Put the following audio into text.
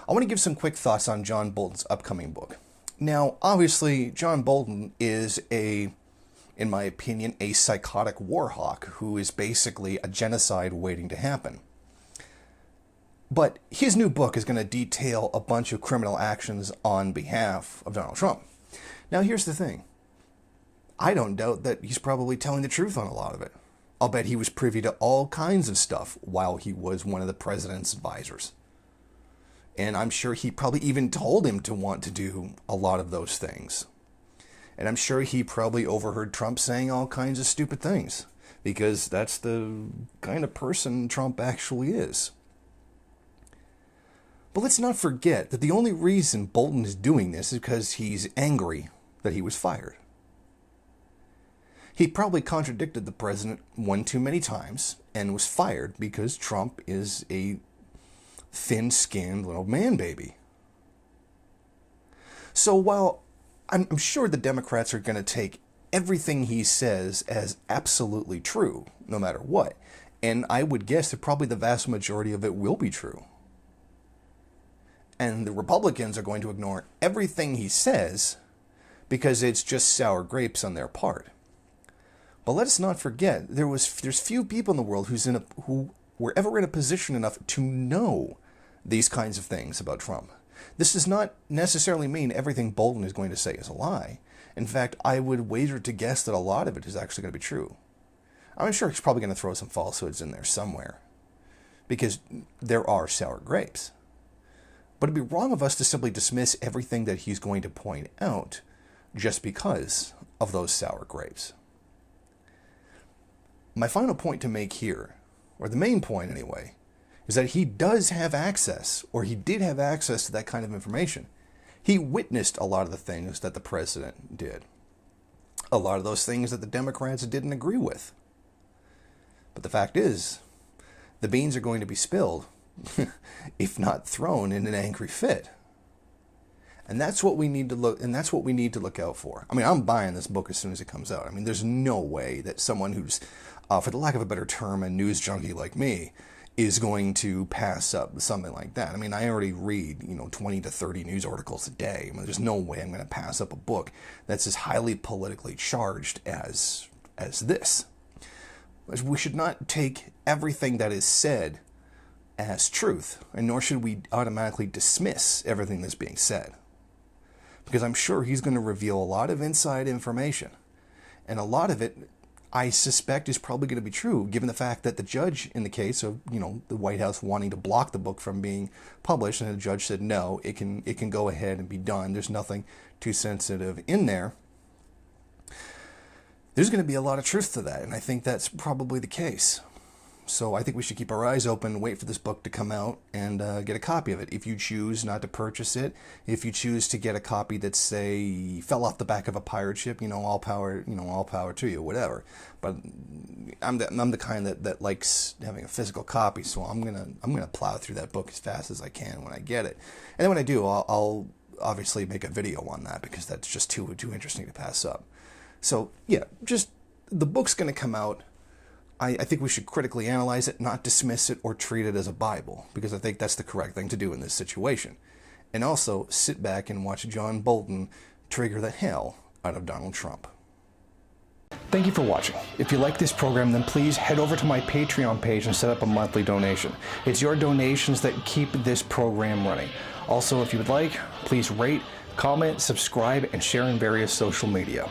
I want to give some quick thoughts on John Bolton's upcoming book. Now, obviously, John Bolton is in my opinion, a psychotic war hawk who is basically a genocide waiting to happen. But his new book is going to detail a bunch of criminal actions on behalf of Donald Trump. Now, here's the thing. I don't doubt that he's probably telling the truth on a lot of it. I'll bet he was privy to all kinds of stuff while he was one of the president's advisors. And I'm sure he probably even told him to want to do a lot of those things. And I'm sure he probably overheard Trump saying all kinds of stupid things, because that's the kind of person Trump actually is. But let's not forget that the only reason Bolton is doing this is because he's angry that he was fired. He probably contradicted the president one too many times and was fired because Trump is a thin-skinned little man-baby. So while I'm sure the Democrats are going to take everything he says as absolutely true, no matter what, and I would guess that probably the vast majority of it will be true. And the Republicans are going to ignore everything he says because it's just sour grapes on their part. But let's not forget, there's few people in the world who were ever in a position enough to know these kinds of things about Trump. This does not necessarily mean everything Bolton is going to say is a lie. In fact, I would wager to guess that a lot of it is actually going to be true. I'm sure he's probably going to throw some falsehoods in there somewhere, because there are sour grapes. But it'd be wrong of us to simply dismiss everything that he's going to point out just because of those sour grapes. My final point to make here, or the main point anyway, is that he does have access, or he did have access to that kind of information. He witnessed a lot of the things that the president did. A lot of those things that the Democrats didn't agree with. But the fact is, the beans are going to be spilled, if not thrown in an angry fit. And that's what we need to look out for. I mean, I'm buying this book as soon as it comes out. I mean, there's no way that someone who's, for the lack of a better term, a news junkie like me, is going to pass up something like that. I mean, I already read, 20 to 30 news articles a day. I mean, there's no way I'm going to pass up a book that's as highly politically charged as this. We should not take everything that is said as truth, and nor should we automatically dismiss everything that's being said. Because I'm sure he's going to reveal a lot of inside information, and a lot of it, I suspect, is probably going to be true, given the fact that the judge in the case of, the White House wanting to block the book from being published, and the judge said, no, it can go ahead and be done. There's nothing too sensitive in there. There's going to be a lot of truth to that, and I think that's probably the case. So I think we should keep our eyes open, wait for this book to come out, and get a copy of it. If you choose not to purchase it, if you choose to get a copy that, say, fell off the back of a pirate ship, all power to you, whatever. But I'm the kind that likes having a physical copy, so I'm gonna plow through that book as fast as I can when I get it. And then when I do, I'll obviously make a video on that, because that's just too interesting to pass up. So yeah, just the book's gonna come out. I think we should critically analyze it, not dismiss it or treat it as a Bible, because I think that's the correct thing to do in this situation. And also, sit back and watch John Bolton trigger the hell out of Donald Trump. Thank you for watching. If you like this program, then please head over to my Patreon page and set up a monthly donation. It's your donations that keep this program running. Also, if you would like, please rate, comment, subscribe, and share in various social media.